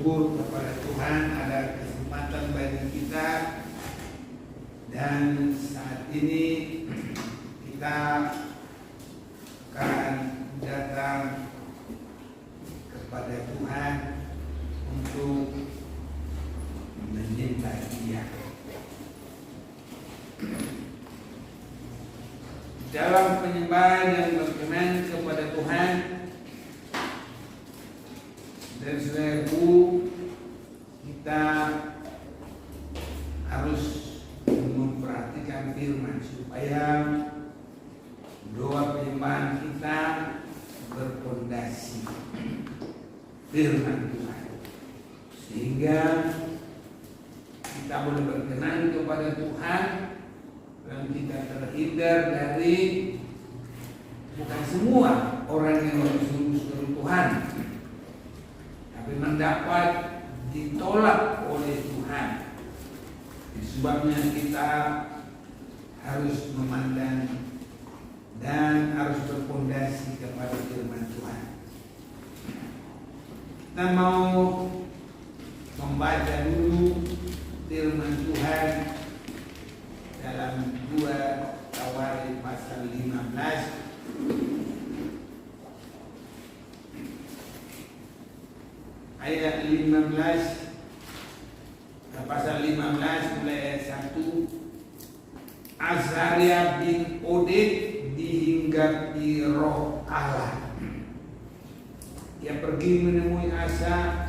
bersyukur kepada Tuhan ada kesempatan bagi kita, dan saat ini kita akan datang kepada Tuhan untuk menyembah Dia. Dalam penyembahan yang berkenan kepada Tuhan, dan saudaraku, kita harus memperhatikan firman supaya doa penyembahan kita berpondasi firman Tuhan, sehingga kita boleh berkenan kepada Tuhan dan kita terhindar dari bukan semua orang yang bersungguh-sungguh Tuhan, tapi mendapat ditolak oleh Tuhan. Sebabnya kita harus memandang dan harus berpondasi kepada firman Tuhan. Kita mau membaca dulu firman Tuhan dalam 2 Tawarik pasal 15 ayat 15, pasal 15 mulai ayat 1. Azaria bin Oded dihinggapi roh Allah. Ia pergi menemui Asa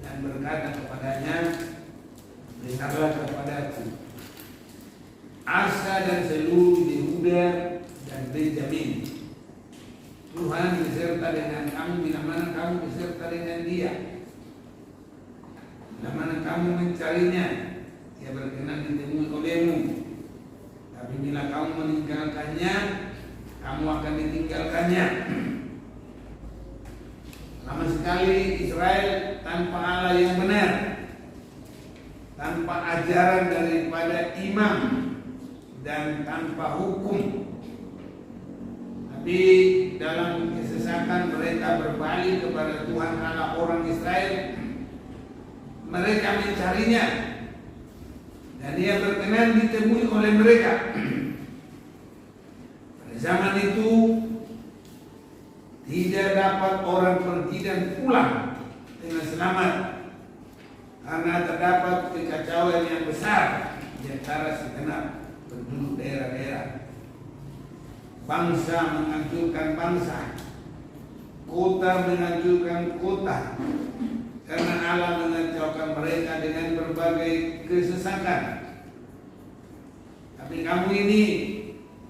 dan berkata kepadanya, dengarlah kepadaku, Asa dan seluruh Yehuda dan Benjamin. Tuhan beserta dengan kamu bila mana kamu beserta dengan dia. Bila mana kamu mencarinya, dia berkenan ditemui olehmu. Tapi bila kamu meninggalkannya, kamu akan ditinggalkannya. Lama sekali Israel tanpa Allah yang benar, tanpa ajaran daripada imam, dan tanpa hukum. Tapi dalam kesesakan mereka berbalik kepada Tuhan Allah orang Israel. Mereka mencarinya, dan dia berkenan ditemui oleh mereka. Pada zaman itu tidak dapat orang pergi dan pulang dengan selamat, karena terdapat kekacauan yang besar di antara segenap penduduk daerah-daerah. Bangsa menghancurkan bangsa, kota menghancurkan kota, karena Allah mengacaukan mereka dengan berbagai kesesakan. Tapi kamu ini,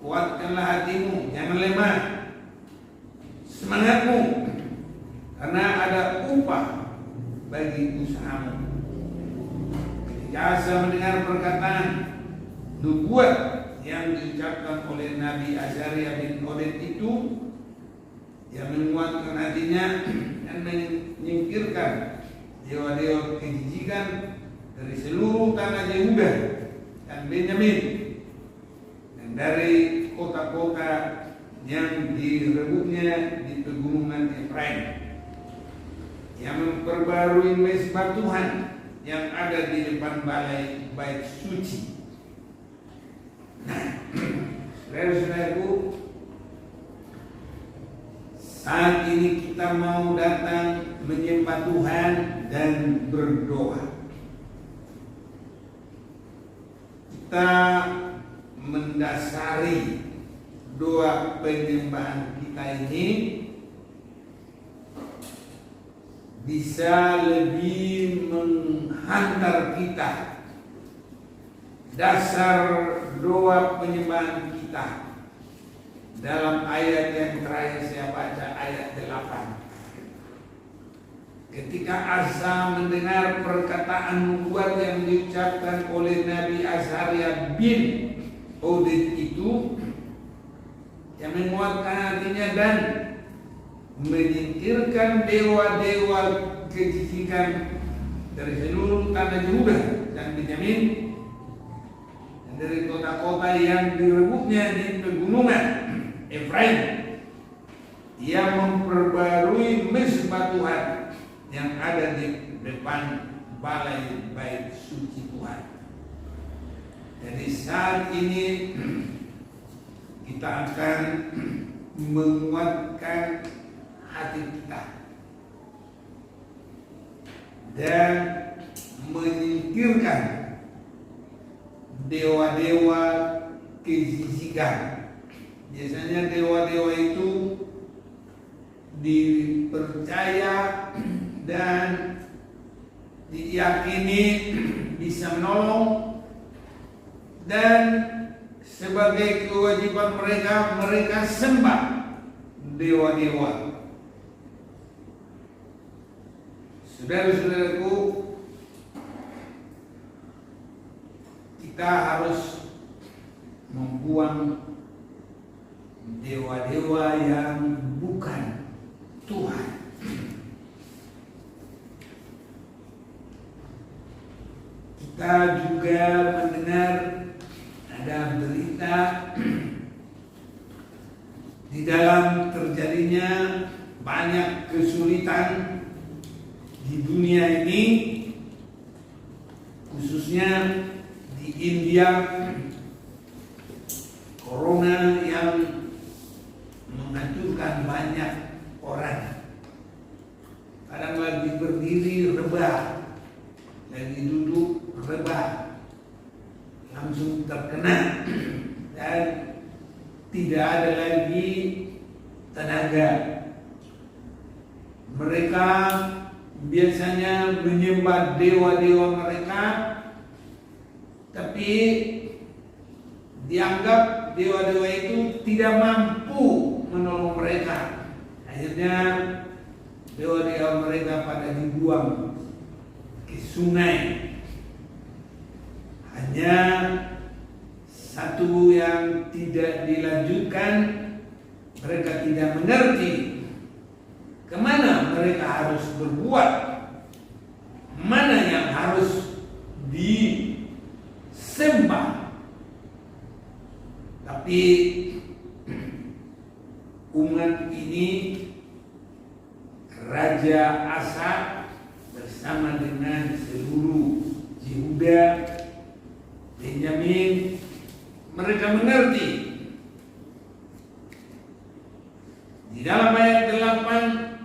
kuatkanlah hatimu, jangan lemah semangatmu, karena ada upah bagi usahamu. Ketika Asa mendengar perkataan nubuat yang diucapkan oleh Nabi Azaria bin Oded itu, dia menguatkan hatinya dan menyingkirkan dewa-dewa kejijikan dari seluruh tanah Yehuda dan Benyamin, dan dari kota-kota yang direbutnya di pegunungan Efraim. Yang memperbarui mezbah Tuhan yang ada di depan balai bait suci. Nah, saudara-saudaraku, saat ini kita mau datang menyembah Tuhan dan berdoa. Kita mendasari doa penyembahan kita ini bisa lebih menghantar kita. Dasar doa penyembahan kita dalam ayat yang terakhir saya baca, ayat 8. Ketika Asa mendengar perkataan nubuat yang diucapkan oleh Nabi Azaria bin Oded itu, yang menguatkan hatinya dan menyingkirkan dewa-dewa kejijikan dari seluruh tanah Yehuda dan Benyamin, dan dari kota-kota yang direbutnya di pegunungan Efraim. Ia memperbarui mezbah Tuhan yang ada di depan balai bait suci Tuhan. Jadi saat ini kita akan menguatkan hati kita dan menyingkirkan dewa-dewa kejijikan. Biasanya dewa-dewa itu dipercaya dan diyakini bisa menolong, dan sebagai kewajiban mereka sembah dewa-dewa. Saudara-saudaraku, kita harus membuang dewa-dewa yang bukan Tuhan. Kita juga mendengar ada berita di dalam terjadinya banyak kesulitan di dunia ini, khususnya di India. Corona yang menghancurkan banyak orang. Kadang lagi berdiri rebah, lagi duduk rebah, langsung terkena dan tidak ada lagi tenaga. Mereka biasanya menyembah dewa-dewa mereka, tapi dianggap dewa-dewa itu tidak mampu menolong mereka. Akhirnya dewa-dewa mereka pada dibuang ke sungai. Hanya satu yang tidak dilanjutkan, mereka tidak mengerti kemana mereka harus berbuat, mana yang harus disembah. Tapi umat ini, Raja Asa bersama dengan seluruh Yehuda, Benyamin, mereka mengerti. Di dalam ayat 8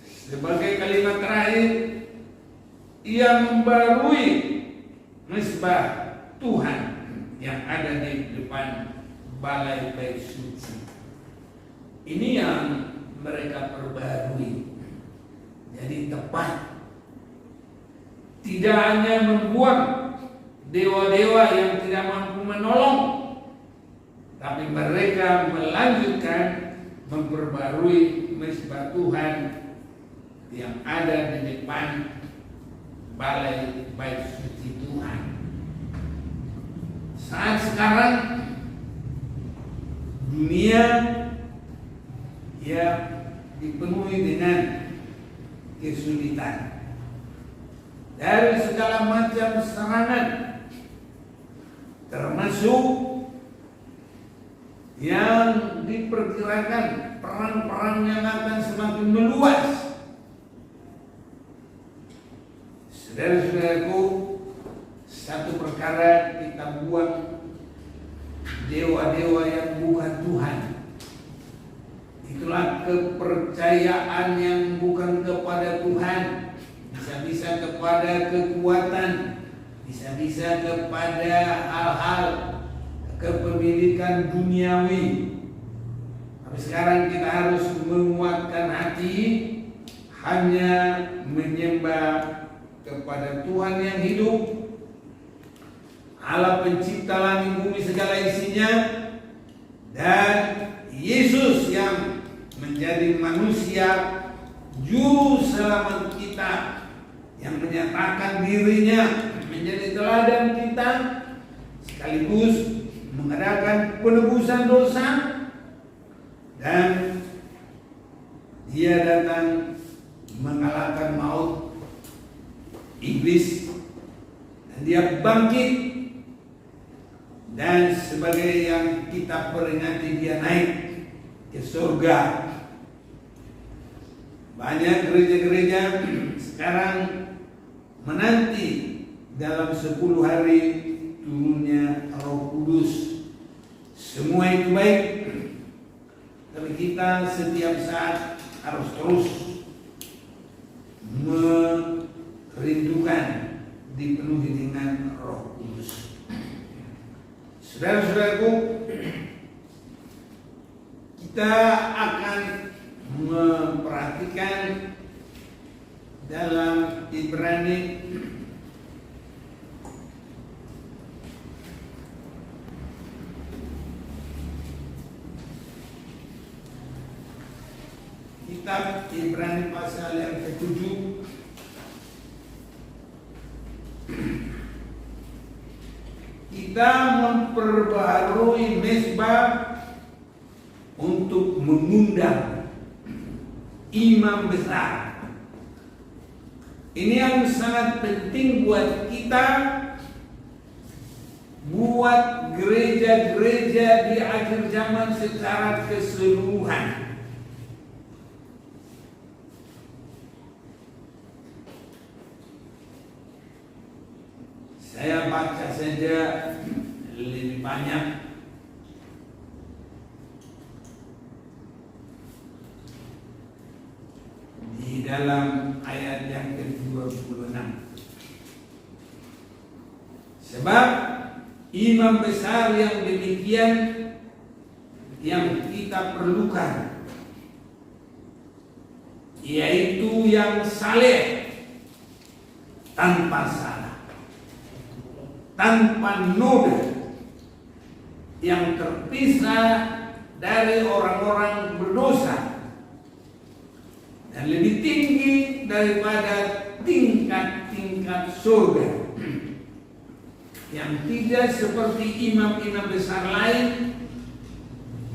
sebagai kalimat terakhir, ia membarui mezbah Tuhan yang ada di depan balai bait suci. Ini yang mereka perbarui. Jadi tepat. Tidak hanya membuang dewa-dewa yang tidak mampu menolong, tapi mereka melanjutkan memperbarui mezbah Tuhan yang ada di depan balai bait suci Tuhan. Saat sekarang dunia ya dipenuhi dengan kesulitan dari segala macam serangan, termasuk yang diperkirakan perang-perang yang akan semakin meluas. Saudara-saudaraku, satu perkara kita buang dewa-dewa yang bukan Tuhan. Itulah kepercayaan yang bukan kepada Tuhan. Bisa-bisa kepada kekuatan, bisa-bisa kepada hal-hal kepemilikan duniawi. Tapi sekarang kita harus menguatkan hati, hanya menyembah kepada Tuhan yang hidup, Allah pencipta langit bumi segala isinya, dan Yesus yang menjadi manusia, juru selamat kita, yang menyatakan dirinya menjadi teladan kita, sekaligus mengadakan penebusan dosa, dan Dia datang mengalahkan maut, iblis, dan Dia bangkit, dan sebagai yang kita peringati Dia naik ke surga. Banyak gereja-gereja sekarang menanti dalam 10 hari turunnya Roh Kudus. Semua itu baik, tapi kita setiap saat harus terus merindukan dipenuhi dengan Roh Kudus. Saudara-saudaraku, kita akan memperhatikan dalam Ibrani kitab Ibrani pasal yang ke-7 kita memperbaharui mezbah untuk mengundang imam besar. Ini yang sangat penting buat kita, buat gereja-gereja di akhir zaman secara keseluruhan. Saya baca saja lebih banyak di dalam ayat yang ke-26. Sebab imam besar yang demikian yang kita perlukan, yaitu yang saleh, tanpa salah, tanpa noda, yang terpisah dari orang-orang berdosa, dan lebih tinggi daripada tingkat-tingkat surga, yang tidak seperti imam-imam besar lain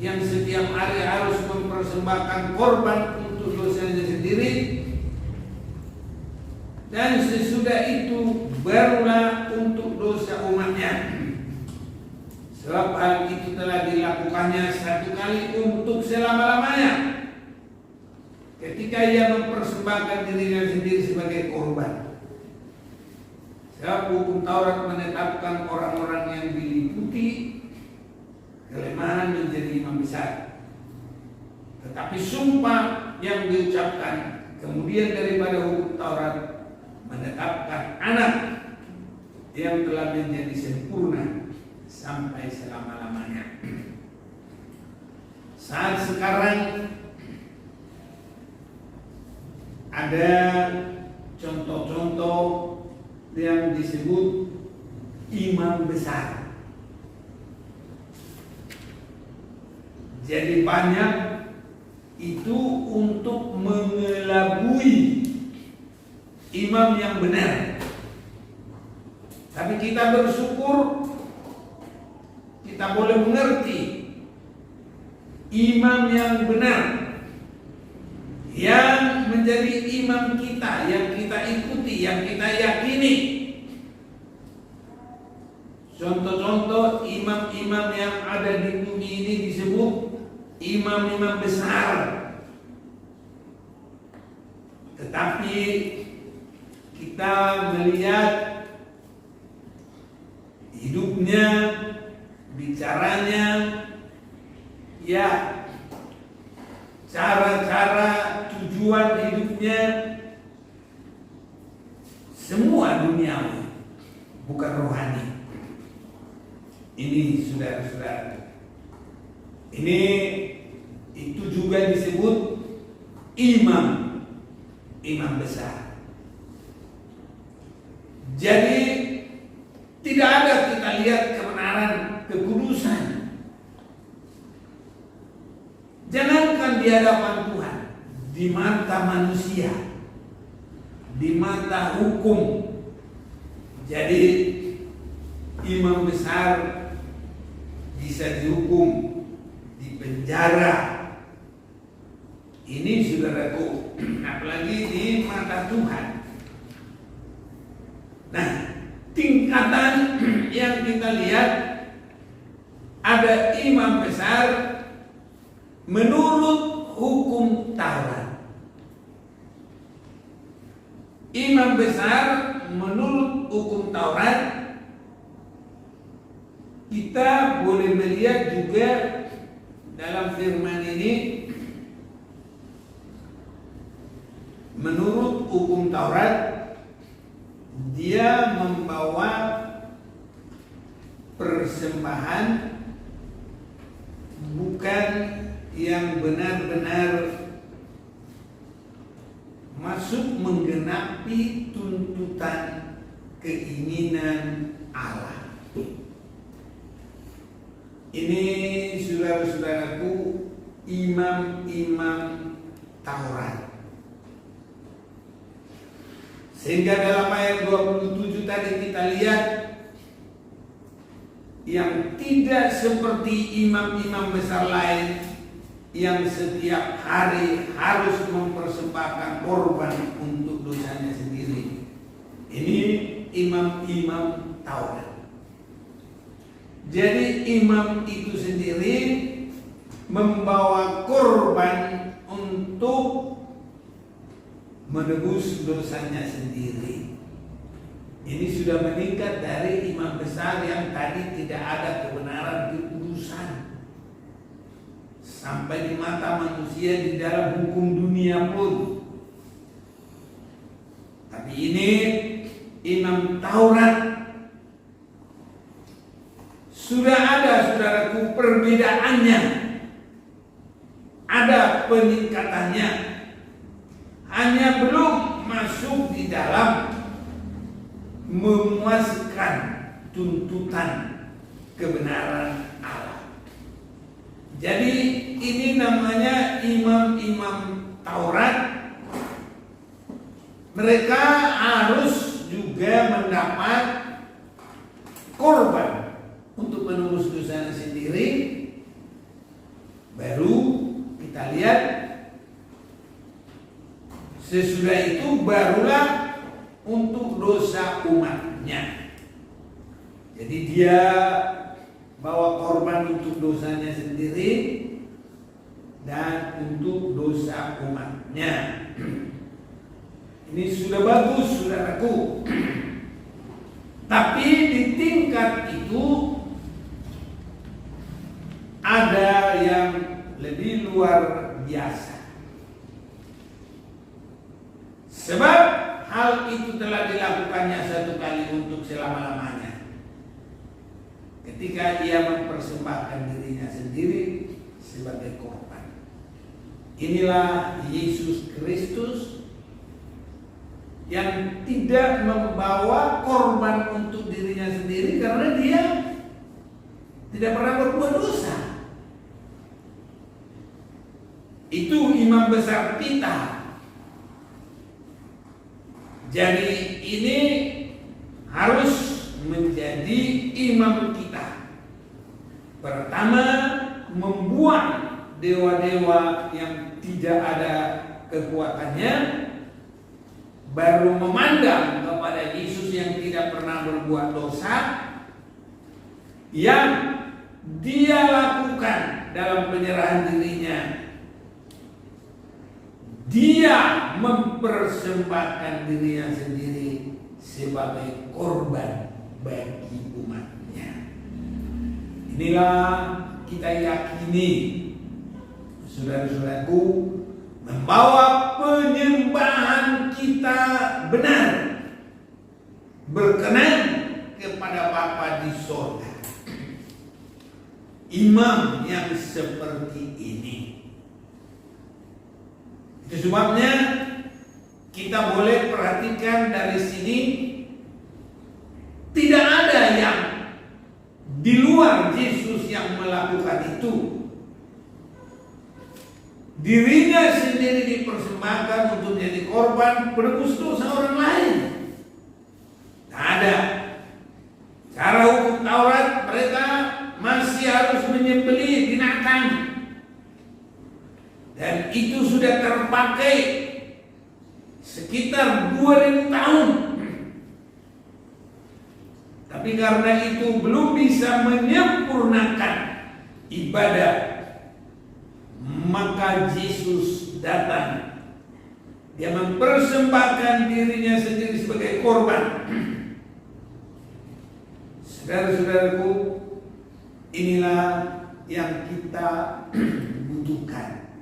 yang setiap hari harus mempersembahkan korban untuk dosanya sendiri, dan sesudah itu barulah untuk dosa umatnya. Sebab hal itu telah dilakukannya satu kali untuk selama-lamanya, ketika ia mempersembahkan dirinya sendiri sebagai korban. Sebab hukum Taurat menetapkan orang-orang yang diliputi kelemahan menjadi imam besar. Tetapi sumpah yang diucapkan kemudian daripada hukum Taurat menetapkan anak yang telah menjadi sempurna sampai selama-lamanya. Saat sekarang ada contoh-contoh yang disebut imam besar. Jadi banyak itu untuk mengelabui imam yang benar. Tapi kita bersyukur kita boleh mengerti imam yang benar, yang menjadi imam kita, yang kita ikuti, yang kita yakini. Contoh-contoh imam-imam yang ada di bumi ini disebut imam-imam besar. Tetapi kita melihat hidupnya, bicaranya, ya, cara-cara tujuan hidupnya semua duniawi, bukan rohani. Ini saudara-saudara, ini itu juga disebut imam besar. Jadi tidak ada kita lihat kebenaran, kekudusan, jangankan di hadapan Tuhan, di mata manusia, di mata hukum. Jadi imam besar bisa dihukum, dipenjara. Ini saudaraku, apalagi di mata Tuhan. Nah, tingkatan yang kita lihat, ada imam besar menurut hukum Taurat. imam besar menurut hukum Taurat, kita boleh melihat juga dalam firman ini, menurut hukum Taurat dia membawa persembahan bukan yang benar-benar masuk menggenapi tuntutan keinginan Allah. Ini saudara-saudaraku, imam-imam Taurat. Sehingga dalam ayat 27 tadi kita lihat, yang tidak seperti imam-imam besar lain yang setiap hari harus mempersembahkan korban untuk dosanya sendiri. Ini imam-imam Taurat. Jadi imam itu sendiri membawa korban untuk menebus dosanya sendiri. Ini sudah meningkat dari imam besar yang tadi tidak ada kebenaran kekudusan sampai di mata manusia di dalam hukum dunia pun. Tapi ini imam Taurat sudah ada, saudaraku, perbedaannya, ada peningkatannya, hanya belum masuk di dalam memuaskan tuntutan kebenaran Allah. Jadi ini namanya imam-imam Taurat. Mereka harus juga mendapat korban untuk menebus dosanya sendiri. Baru kita lihat, sesudah itu barulah untuk dosa umatnya. Jadi dia bawa korban untuk dosanya sendiri dan untuk dosa umatnya. Ini sudah bagus, saudaraku. Tapi di tingkat itu ada yang lebih luar biasa. Sebab hal itu telah dilakukannya satu kali untuk selama-lamanya, ketika ia mempersembahkan dirinya sendiri sebagai korban. Inilah Yesus Kristus yang tidak membawa korban untuk dirinya sendiri karena dia tidak pernah berbuat dosa. Itu imam besar kita. Jadi ini harus menjadi imam kita. Pertama, membuang dewa-dewa yang tidak ada kekuatannya, baru memandang kepada Yesus yang tidak pernah berbuat dosa, yang dia lakukan dalam penyerahan dirinya. Dia mempersembahkan dirinya sendiri sebagai korban bagi umatnya. Inilah kita yakini, saudara-saudaraku, membawa penyembahan kita benar, berkenan kepada Bapa di sorga. Imam yang seperti ini. Itu sebabnya kita boleh perhatikan dari sini, tidak ada yang di luar Yesus yang melakukan itu. Dirinya sendiri dipersembahkan untuk jadi korban penebus dosa orang lain. Tidak ada. Cara hukum Taurat, mereka masih harus menyembelih binatang. Dan itu sudah terpakai sekitar 2000 tahun. Tapi karena itu belum bisa menyempurnakan ibadah, maka Yesus datang. Dia mempersembahkan dirinya sendiri korban. Saudara-saudaraku, inilah yang kita butuhkan.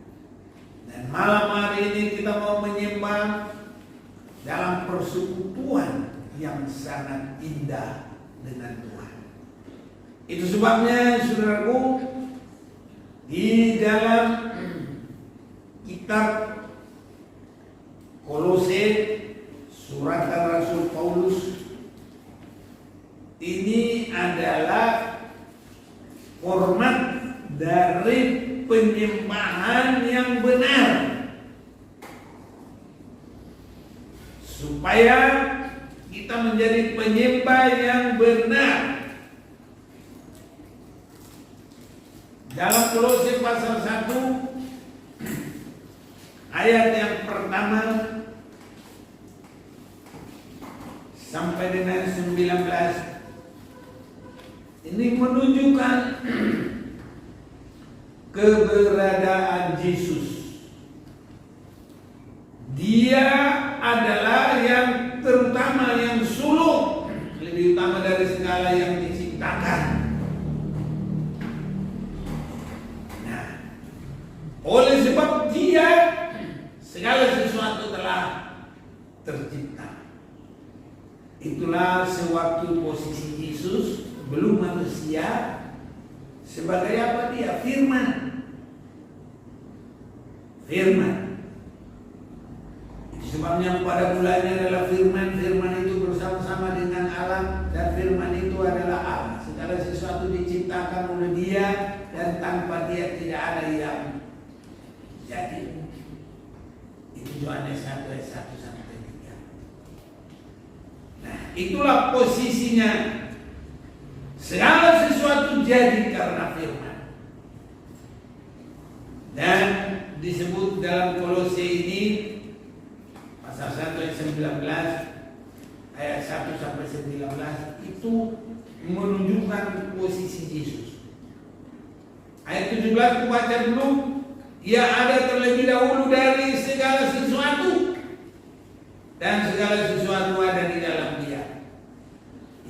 Dan malam hari ini kita mau menyembah dalam persekutuan yang sangat indah dengan Tuhan. Itu sebabnya saudaraku, di dalam kitab Kolose, surat Rasul Paulus, ini adalah format dari penyembahan yang benar, supaya kita menjadi penyembah yang benar. Dalam Kolose pasal 1 ayat yang pertama sampai dengan 19, ini menunjukkan keberadaan Yesus. Dia adalah yang terutama, yang sulung, lebih utama dari segala yang diciptakan. Nah, oleh sebab Dia segala sesuatu telah tercipta. Itulah sewaktu posisi Yesus belum manusia, sebagai apa Dia? Firman. Sebabnya pada mulanya adalah firman. Firman itu bersama-sama dengan Allah, dan firman itu adalah Allah. Segala sesuatu diciptakan oleh Dia, dan tanpa Dia tidak ada yang jadi. Itu Yohanes 1 ayat 1 sampai 3. Nah, itulah posisinya. Segala sesuatu jadi karena firman. Dan disebut dalam Kolose ini pasal 1 ayat 19, ayat 1 sampai 19, itu menunjukkan posisi Yesus. Ayat 17 baca dulu, Ia ada terlebih dahulu dari segala sesuatu, dan segala sesuatu ada di dalam Dia.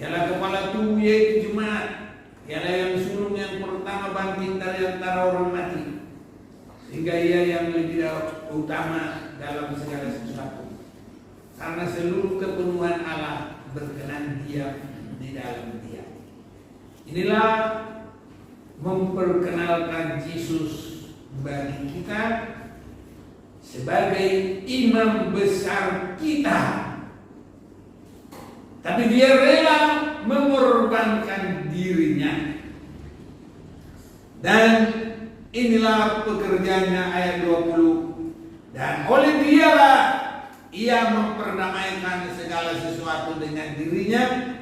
Ialah kepala tubuh, yaitu jemaat. Ialah yang sulung yang pertama bangkit dari antara orang mati, sehingga Ia yang lebih utama dalam segala sesuatu. Karena seluruh kepenuhan Allah berkenan diam di dalam Dia. Inilah memperkenalkan Yesus bagi kita sebagai imam besar kita. Tapi Dia rela mengorbankan dirinya. Dan inilah pekerjaannya ayat 20. Dan oleh Dialah Ia memperdamaikan segala sesuatu dengan dirinya,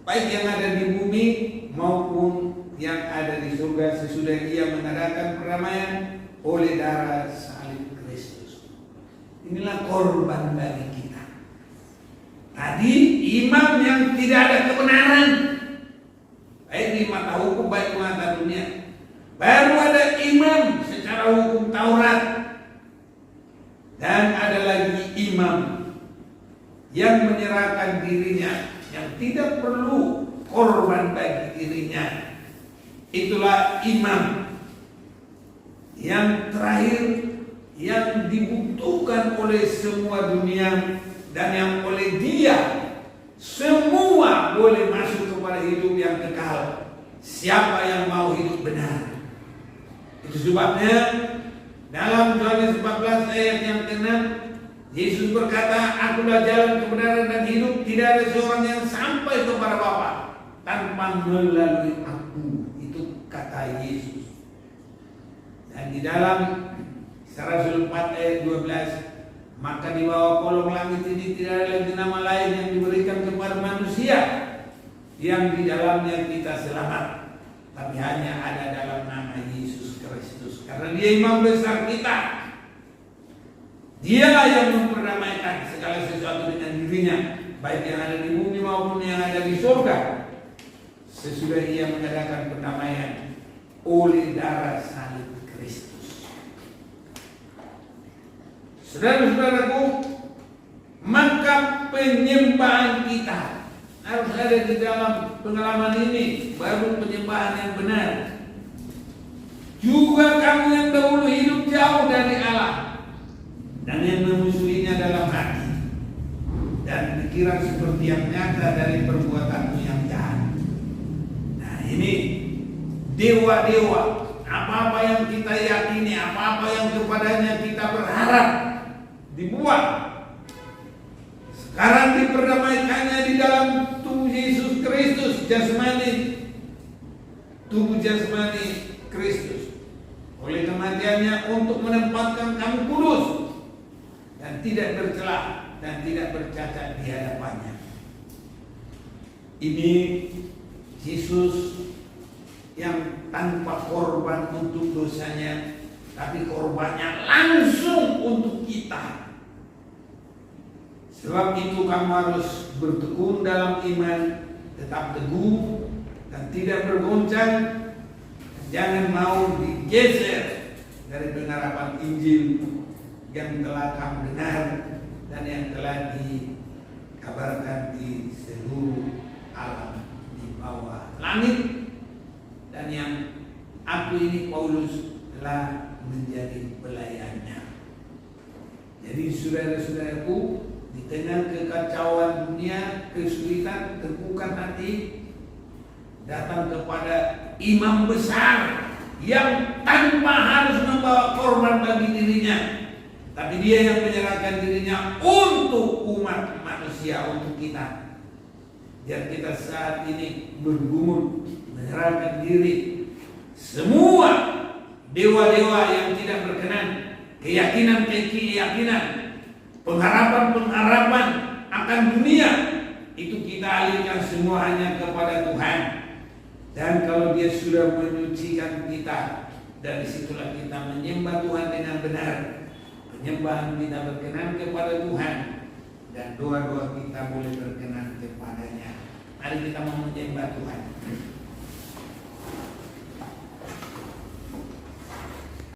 baik yang ada di bumi maupun yang ada di surga, sesudah Ia mengadakan perdamaian oleh darah salib Kristus. Inilah korban bagi kita. Tadi imam yang tidak ada kebenaran, baik di mata hukum, baik di mata dunia. Baru ada imam secara hukum Taurat, dan ada lagi imam yang menyerahkan dirinya, yang tidak perlu korban bagi dirinya. Itulah imam yang terakhir, yang dibutuhkan oleh semua dunia, dan yang oleh Dia semua boleh masuk kepada hidup yang kekal, siapa yang mau hidup benar. Itu sebabnya dalam Yohanes 14 ayat yang ke-6, Yesus berkata, Akulah jalan kebenaran dan hidup, tidak ada seorang yang sampai kepada Bapa tanpa melalui Aku. Itu kata Yesus. Dan di dalam Rasul 4 ayat 12, maka di bawah kolong langit ini tidak ada lagi nama lain yang diberikan kepada manusia yang di dalamnya kita selamat, tapi hanya ada dalam nama Yesus Kristus. Karena Dia imam besar kita, Dialah yang memperdamaikan segala sesuatu dengan dirinya, baik yang ada di bumi maupun yang ada di surga, sesudah Ia mengadakan perdamaian oleh darah salib Kristus. Saudara-saudaraku, maka penyembahan kita. Harus ada di dalam pengalaman ini, baru penyembahan yang benar. Juga kamu yang dahulu hidup jauh dari Allah dan yang memusuhinya dalam hati dan pikiran seperti yang nyata dari perbuatanmu yang jahat. Nah ini dewa-dewa, apa-apa yang kita yakini, apa-apa yang kepadanya kita berharap dibuat, sekarang diperdamaikannya di dalam tubuh Yesus Kristus jasmani, tubuh jasmani Kristus oleh kematiannya untuk menempatkan kamu kudus dan tidak bercela dan tidak bercacat di hadapannya. Ini Yesus yang tanpa korban untuk dosanya, tapi korbannya langsung untuk kita. Sebab itu kamu harus bertekun dalam iman, tetap teguh dan tidak bergoncang. Jangan mau digeser dari pengharapan Injil yang telah kamu dengar dan yang telah dikabarkan di seluruh alam di bawah langit, dan yang aku ini Paulus telah menjadi pelayannya. Jadi saudara-saudaraku, di tengah kekacauan dunia, kesulitan, terbuka hati, datang kepada imam besar yang tanpa harus membawa korban bagi dirinya, tapi dia yang menyerahkan dirinya untuk umat manusia, untuk kita, biar kita saat ini bergumul menyerahkan diri. Semua dewa-dewa yang tidak berkenan, keyakinan, pengharapan akan dunia, itu kita alihkan semua hanya kepada Tuhan. Dan kalau dia sudah menyucikan kita, dari situlah kita menyembah Tuhan dengan benar. Penyembahan kita berkenan kepada Tuhan, dan doa-doa kita boleh berkenan kepadanya. Mari kita menyembah Tuhan.